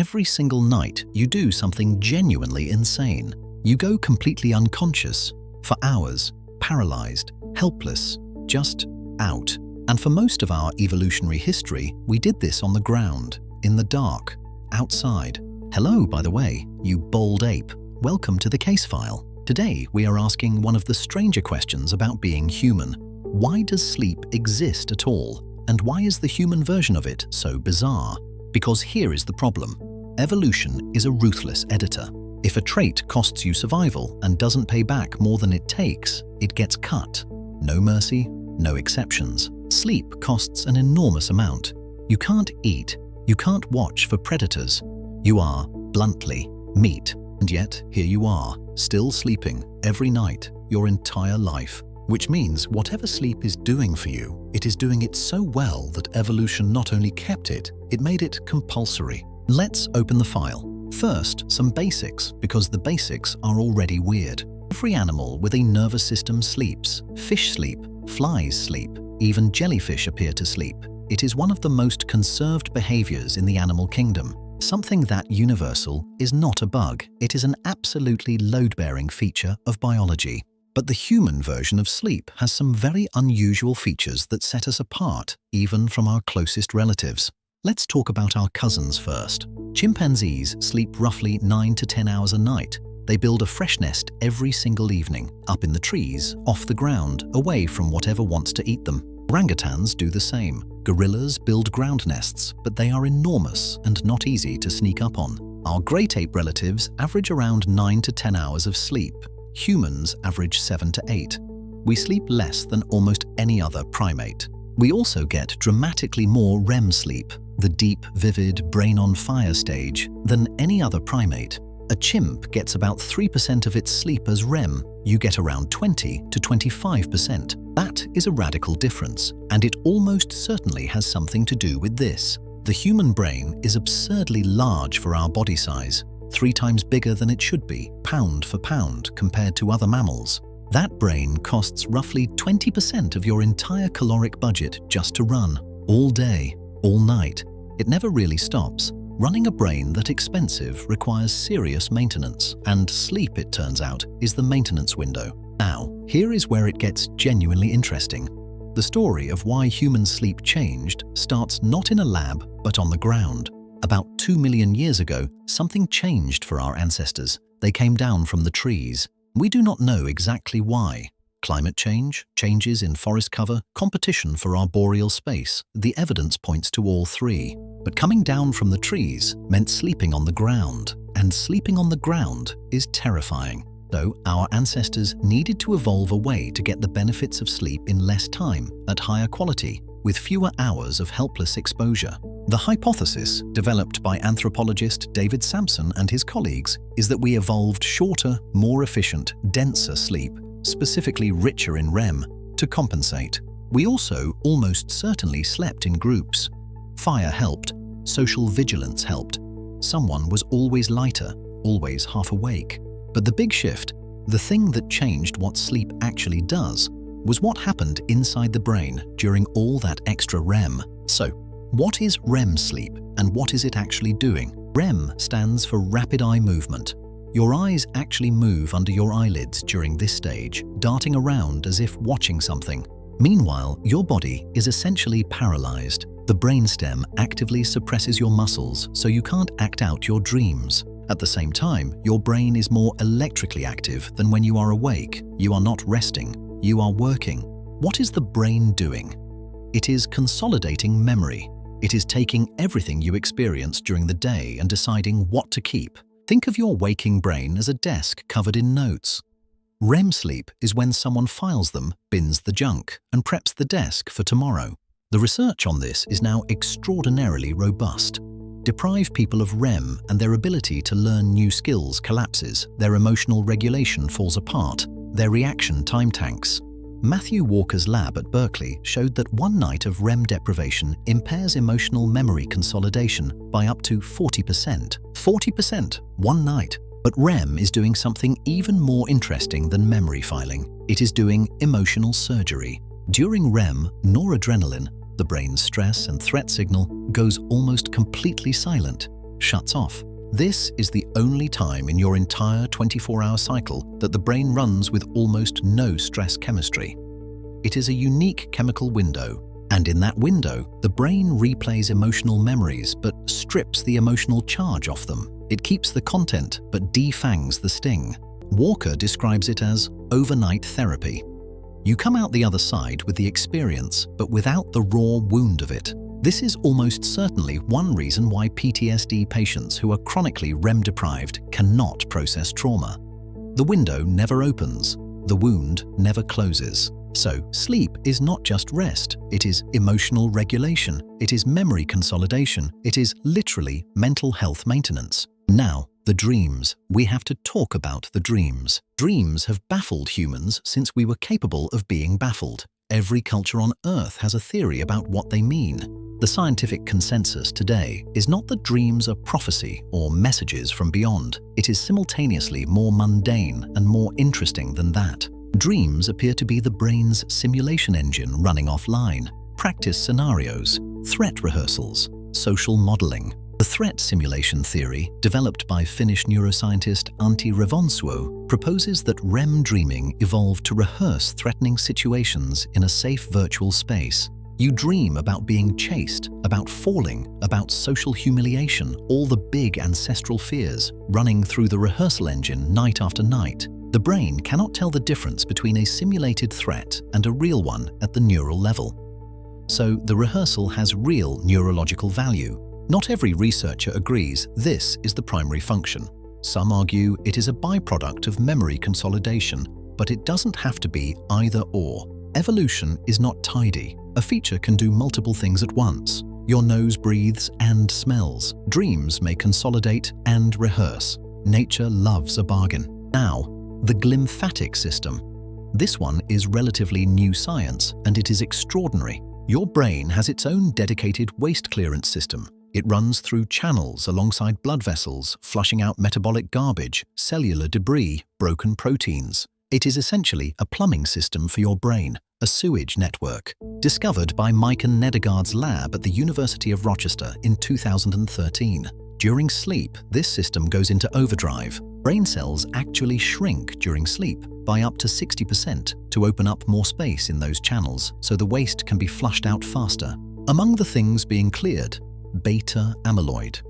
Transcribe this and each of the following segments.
Every single night, you do something genuinely insane. You go completely unconscious, for hours, paralyzed, helpless, just out. And for most of our evolutionary history, we did this on the ground, in the dark, outside. Hello, by the way, you bold ape. Welcome to the case file. Today, we are asking one of the stranger questions about being human. Why does sleep exist at all? And why is the human version of it so bizarre? Because here is the problem. Evolution is a ruthless editor. If a trait costs you survival and doesn't pay back more than it takes, it gets cut. No mercy, no exceptions. Sleep costs an enormous amount. You can't eat. You can't watch for predators. You are, bluntly, meat. And yet, here you are, still sleeping every night, your entire life. Which means whatever sleep is doing for you, it is doing it so well that evolution not only kept it, it made it compulsory. Let's open the file. First, some basics, because the basics are already weird. Every animal with a nervous system sleeps. Fish sleep, flies sleep, even jellyfish appear to sleep. It is one of the most conserved behaviors in the animal kingdom. Something that universal is not a bug. It is an absolutely load-bearing feature of biology. But the human version of sleep has some very unusual features that set us apart, even from our closest relatives. Let's talk about our cousins first. Chimpanzees sleep roughly 9 to 10 hours a night. They build a fresh nest every single evening, up in the trees, off the ground, away from whatever wants to eat them. Orangutans do the same. Gorillas build ground nests, but they are enormous and not easy to sneak up on. Our great ape relatives average around 9 to 10 hours of sleep. Humans average 7 to 8. We sleep less than almost any other primate. We also get dramatically more REM sleep, the deep, vivid, brain-on-fire stage, than any other primate. A chimp gets about 3% of its sleep as REM. You get around 20 to 25%. That is a radical difference, and it almost certainly has something to do with this. The human brain is absurdly large for our body size. 3 times bigger than it should be, pound for pound, compared to other mammals. That brain costs roughly 20% of your entire caloric budget just to run, all day, all night. It never really stops. Running a brain that expensive requires serious maintenance, and sleep, it turns out, is the maintenance window. Now, here is where it gets genuinely interesting. The story of why human sleep changed starts not in a lab, but on the ground. About 2 million years ago, something changed for our ancestors. They came down from the trees. We do not know exactly why. Climate change, changes in forest cover, competition for arboreal space. The evidence points to all three. But coming down from the trees meant sleeping on the ground. And sleeping on the ground is terrifying. So our ancestors needed to evolve a way to get the benefits of sleep in less time, at higher quality, with fewer hours of helpless exposure. The hypothesis, developed by anthropologist David Sampson and his colleagues, is that we evolved shorter, more efficient, denser sleep, specifically richer in REM, to compensate. We also almost certainly slept in groups. Fire helped, social vigilance helped. Someone was always lighter, always half awake. But the big shift, the thing that changed what sleep actually does, was what happened inside the brain during all that extra REM. So, what is REM sleep and what is it actually doing? REM stands for rapid eye movement. Your eyes actually move under your eyelids during this stage, darting around as if watching something. Meanwhile, your body is essentially paralyzed. The brainstem actively suppresses your muscles so you can't act out your dreams. At the same time, your brain is more electrically active than when you are awake. You are not resting. You are working. What is the brain doing? It is consolidating memory. It is taking everything you experienced during the day and deciding what to keep. Think of your waking brain as a desk covered in notes. REM sleep is when someone files them, bins the junk, and preps the desk for tomorrow. The research on this is now extraordinarily robust. Deprive people of REM and their ability to learn new skills collapses, their emotional regulation falls apart, their reaction time tanks. Matthew Walker's lab at Berkeley showed that one night of REM deprivation impairs emotional memory consolidation by up to 40%. 40%, one night. But REM is doing something even more interesting than memory filing. It is doing emotional surgery. During REM, noradrenaline, the brain's stress and threat signal, goes almost completely silent. shuts off. This is the only time in your entire 24-hour cycle that the brain runs with almost no stress chemistry. It is a unique chemical window, and in that window, the brain replays emotional memories but strips the emotional charge off them. It keeps the content but defangs the sting. Walker describes it as overnight therapy. You come out the other side with the experience, but without the raw wound of it. This is almost certainly one reason why PTSD patients who are chronically REM-deprived cannot process trauma. The window never opens, the wound never closes. So, sleep is not just rest, it is emotional regulation, it is memory consolidation, it is literally mental health maintenance. Now, the dreams. We have to talk about the dreams. Dreams have baffled humans since we were capable of being baffled. Every culture on Earth has a theory about what they mean. The scientific consensus today is not that dreams are prophecy or messages from beyond. It is simultaneously more mundane and more interesting than that. Dreams appear to be the brain's simulation engine running offline. Practice scenarios, threat rehearsals, social modeling. The threat simulation theory, developed by Finnish neuroscientist Antti Revonsuo, proposes that REM dreaming evolved to rehearse threatening situations in a safe virtual space. You dream about being chased, about falling, about social humiliation, all the big ancestral fears, running through the rehearsal engine night after night. The brain cannot tell the difference between a simulated threat and a real one at the neural level. So the rehearsal has real neurological value. Not every researcher agrees this is the primary function. Some argue it is a byproduct of memory consolidation, but it doesn't have to be either or. Evolution is not tidy. A feature can do multiple things at once. Your nose breathes and smells. Dreams may consolidate and rehearse. Nature loves a bargain. Now, the glymphatic system. This one is relatively new science, and it is extraordinary. Your brain has its own dedicated waste clearance system. It runs through channels alongside blood vessels, flushing out metabolic garbage, cellular debris, broken proteins. It is essentially a plumbing system for your brain, a sewage network. Discovered by Mike and Nedergaard's lab at the University of Rochester in 2013. During sleep, this system goes into overdrive. Brain cells actually shrink during sleep by up to 60% to open up more space in those channels so the waste can be flushed out faster. Among the things being cleared, beta amyloid,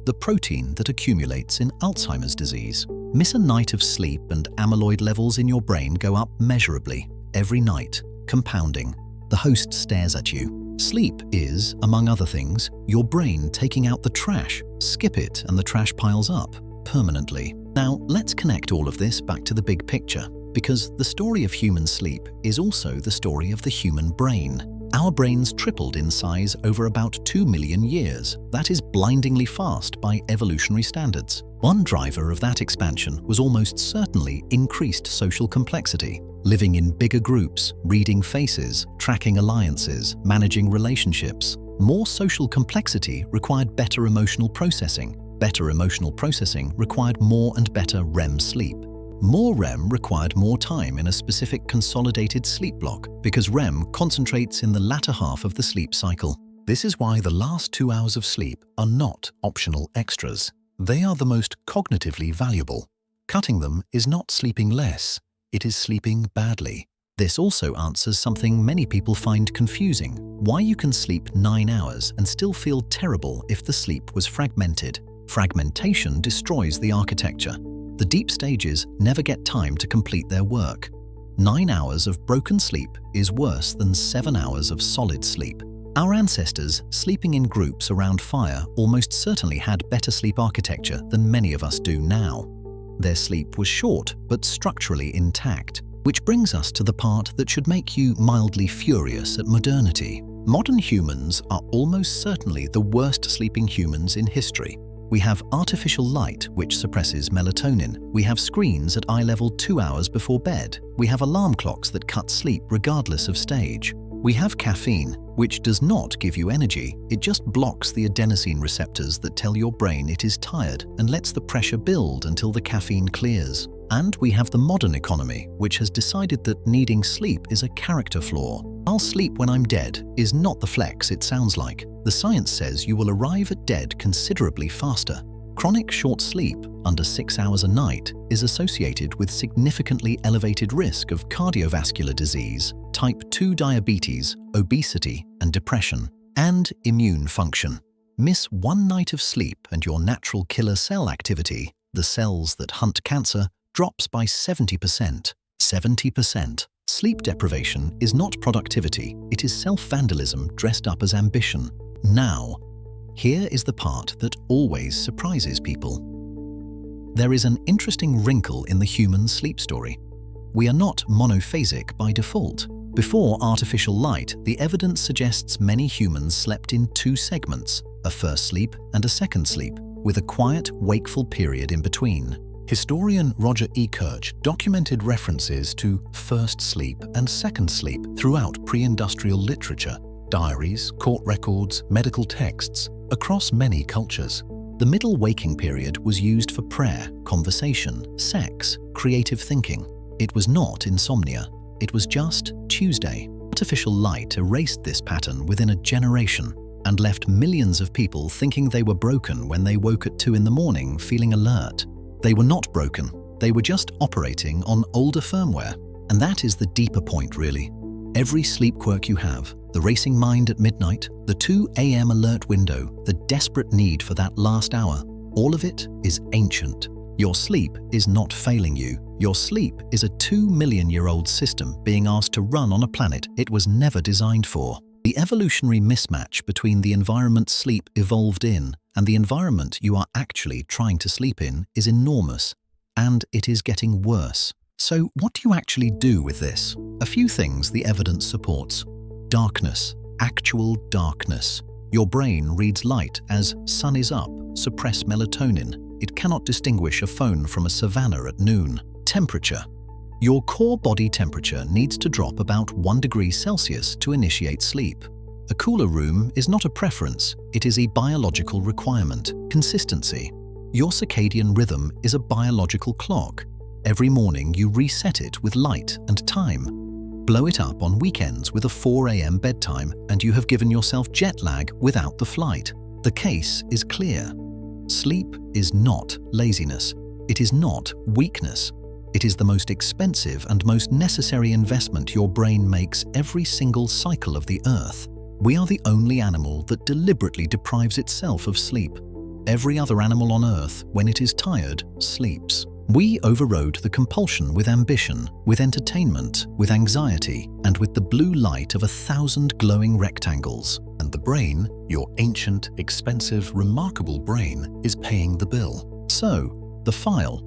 the protein that accumulates in Alzheimer's disease. Miss a night of sleep and amyloid levels in your brain go up measurably every night, compounding. The host stares at you. Sleep is, among other things, your brain taking out the trash. Skip it and the trash piles up permanently. Now, let's connect all of this back to the big picture, because the story of human sleep is also the story of the human brain. Our brains tripled in size over about 2 million years. That is blindingly fast by evolutionary standards. One driver of that expansion was almost certainly increased social complexity. Living in bigger groups, reading faces, tracking alliances, managing relationships. More social complexity required better emotional processing. Better emotional processing required more and better REM sleep. More REM required more time in a specific consolidated sleep block because REM concentrates in the latter half of the sleep cycle. This is why the last 2 hours of sleep are not optional extras. They are the most cognitively valuable. Cutting them is not sleeping less, it is sleeping badly. This also answers something many people find confusing: why you can sleep 9 hours and still feel terrible if the sleep was fragmented. Fragmentation destroys the architecture. The deep stages never get time to complete their work. 9 hours of broken sleep is worse than 7 hours of solid sleep. Our ancestors, sleeping in groups around fire, almost certainly had better sleep architecture than many of us do now. Their sleep was short, but structurally intact. Which brings us to the part that should make you mildly furious at modernity. Modern humans are almost certainly the worst sleeping humans in history. We have artificial light, which suppresses melatonin. We have screens at eye level 2 hours before bed. We have alarm clocks that cut sleep regardless of stage. We have caffeine, which does not give you energy. It just blocks the adenosine receptors that tell your brain it is tired and lets the pressure build until the caffeine clears. And we have the modern economy, which has decided that needing sleep is a character flaw. "I'll sleep when I'm dead" is not the flex it sounds like. The science says you will arrive at dead considerably faster. Chronic short sleep, under 6 hours a night, is associated with significantly elevated risk of cardiovascular disease, type 2 diabetes, obesity and depression, and immune function. Miss one night of sleep and your natural killer cell activity, the cells that hunt cancer, drops by 70%. 70%. Sleep deprivation is not productivity, it is self-vandalism dressed up as ambition. Now, here is the part that always surprises people. There is an interesting wrinkle in the human sleep story. We are not monophasic by default. Before artificial light, the evidence suggests many humans slept in two segments, a first sleep and a second sleep, with a quiet, wakeful period in between. Historian Roger E. Kirch documented references to first sleep and second sleep throughout pre-industrial literature, diaries, court records, medical texts, across many cultures. The middle waking period was used for prayer, conversation, sex, creative thinking. It was not insomnia. It was just Tuesday. Artificial light erased this pattern within a generation and left millions of people thinking they were broken when they woke at 2 in the morning feeling alert. They were not broken. They were just operating on older firmware. And that is the deeper point, really. Every sleep quirk you have, the racing mind at midnight, the 2 a.m. alert window, the desperate need for that last hour, all of it is ancient. Your sleep is not failing you. Your sleep is a 2-million-year-old system being asked to run on a planet it was never designed for. The evolutionary mismatch between the environment sleep evolved in and the environment you are actually trying to sleep in is enormous, and it is getting worse. So what do you actually do with this? A few things the evidence supports. Darkness, actual darkness. Your brain reads light as sun is up, suppress melatonin. It cannot distinguish a phone from a savanna at noon. Temperature. Your core body temperature needs to drop about 1 degree Celsius to initiate sleep. A cooler room is not a preference, it is a biological requirement. Consistency. Your circadian rhythm is a biological clock. Every morning you reset it with light and time. Blow it up on weekends with a 4 a.m. bedtime and you have given yourself jet lag without the flight. The case is clear. Sleep is not laziness. It is not weakness. It is the most expensive and most necessary investment your brain makes every single cycle of the earth. We are the only animal that deliberately deprives itself of sleep. Every other animal on earth, when it is tired, sleeps. We overrode the compulsion with ambition, with entertainment, with anxiety, and with the blue light of 1,000 glowing rectangles. And the brain, your ancient, expensive, remarkable brain, is paying the bill. So, the file.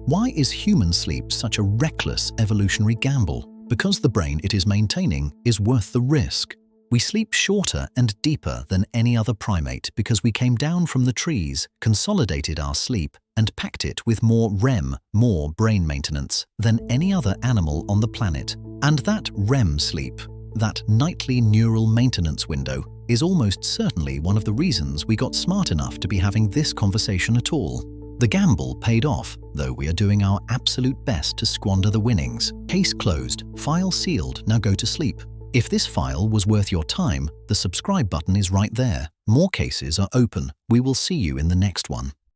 Why is human sleep such a reckless evolutionary gamble? Because the brain it is maintaining is worth the risk. We sleep shorter and deeper than any other primate because we came down from the trees, consolidated our sleep, and packed it with more REM, more brain maintenance, than any other animal on the planet. And that REM sleep, that nightly neural maintenance window, is almost certainly one of the reasons we got smart enough to be having this conversation at all. The gamble paid off, though we are doing our absolute best to squander the winnings. Case closed, file sealed, now go to sleep. If this file was worth your time, the subscribe button is right there. More cases are open. We will see you in the next one.